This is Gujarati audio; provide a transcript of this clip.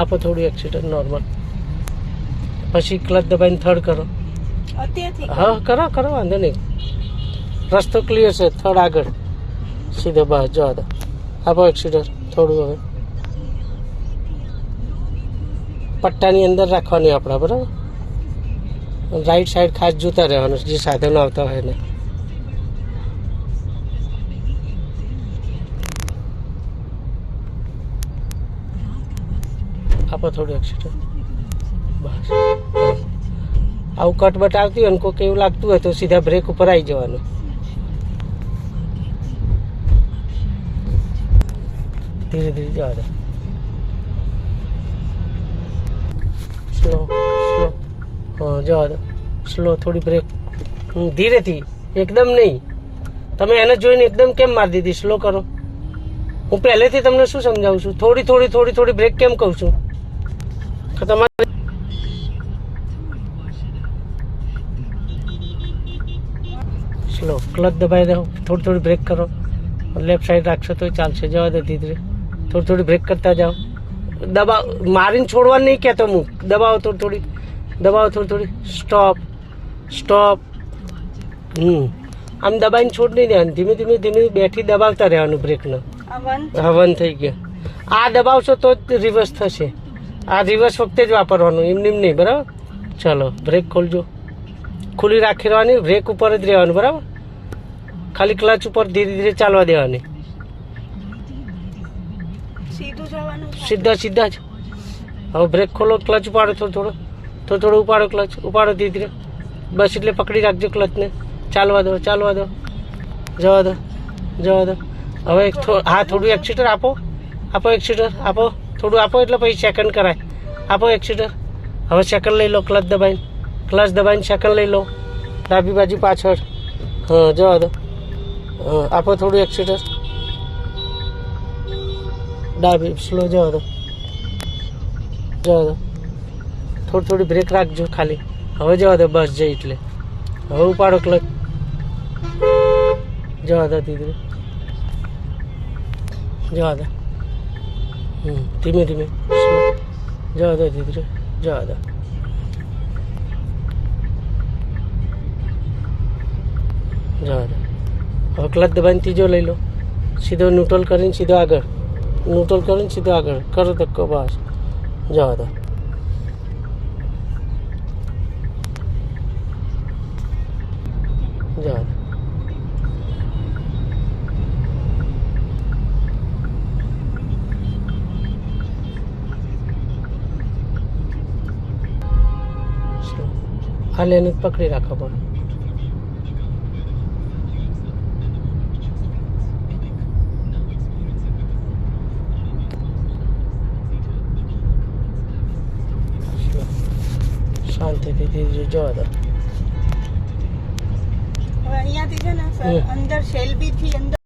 આપો થોડું એક્સિડન્ટ નોર્મલ, પછી ક્લચ દબાઈને થર્ડ કરો. હા કરો કરો, વાંધો નહીં, રસ્તો ક્લિયર છે. થર્ડ આગળ સીધો બસ જવા દો. આપો એક્સિડન્ટ થોડું. હવે પટ્ટાની અંદર રાખવાની આપણે, બરાબર. રાઈટ સાઈડ ખાસ જોતા રહેવાનું જે સાધનો આવતા હોય ને. આપો થોડું એક્સિડન્ટ બસ. આવું કટબટ આવતી હોય ને કોઈ એવું લાગતું હોય તો સીધા બ્રેક ઉપર આવી જવાનું. ધીરે ધીરે જવા દો. સ્લો સ્લો, હા જવા દો. સ્લો, થોડી બ્રેક ધીરેથી, એકદમ નહીં. તમે એને જોઈને એકદમ કેમ મારી દીધી? સ્લો કરો. હું પહેલેથી તમને શું સમજાવું છું? થોડી થોડી થોડી થોડી બ્રેક કેમ કહું છું? તો તમારે સ્લો, ક્લચ દબાઈ દો, થોડી થોડી બ્રેક કરો. લેફ્ટ સાઈડ રાખશો તો ચાલશે. જવા દો ધીરે. થોડી થોડી બ્રેક કરતા જાઓ. દબાવ મારીને છોડવાનું નહીં કહેતો હું. દબાવો થોડી થોડી, દબાવો થોડી થોડી. Stop stop. આમ દબાઈને છોડ નહીં દેવાનું. ધીમે ધીમે ધીમે બેઠી દબાવતા રહેવાનું બ્રેકનો. હા, 1 થઈ ગયો. આ દબાવશો તો જ રિવર્સ થશે. આ રિવર્સ વખતે જ વાપરવાનું, એમ નહીં, બરાબર. ચલો બ્રેક ખોલજો. ખુલ્લી રાખી રહેવાની, બ્રેક ઉપર જ રહેવાનું, બરાબર. ખાલી ક્લચ ઉપર ધીરે ધીરે ચાલવા દેવાની. સીધા સીધા જ. હવે બ્રેક ખોલો, ક્લચ ઉપાડો થોડો થોડો ઉપાડો, ક્લચ ઉપાડો ધીરે ધીરે. બસ એટલે પકડી રાખજો ક્લચને. ચાલવા દો, ચાલવા દો. જવા દો, જવા દો. હવે હા થોડું એક્સિટર આપો. આપો એક્સિટર આપો, થોડું આપો એટલે પછી સેકન્ડ કરાય. આપો એક્સિટર. હવે સેકન્ડ લઈ લો, ક્લચ દબાઈને સેકન્ડ લઈ લો. ડાબી બાજુ પાછળ. હા જવા દો. હા આપો થોડું એક્સિટર. ડાબી સ્લો, જવા દો, જવા દો. થોડી થોડી બ્રેક રાખજો ખાલી. હવે જવા દો, બસ જઈ એટલે. હવે ઉપાડો ક્લચ. જવા દો ધીરે, જવા દો. ધીમે ધીમે સ્લો. જવા દો ધીરે, જવા દો. જવા દો. હવે ક્લચ દબાઈને ત્રીજો લઈ લો. સીધો ન્યુટ્રલ કરીને સીધો આગળ. ન્યુટ્રલ કરીને સીધો આગળ કરો ધક્કો, બસ. જવા દો. જવા દો. આ લેને પકડી રાખો પણ. શાંતિથી ધીરે જવા દો. અહીંયાથી છે ને સર, અંદર શેલ્બી થી અંદર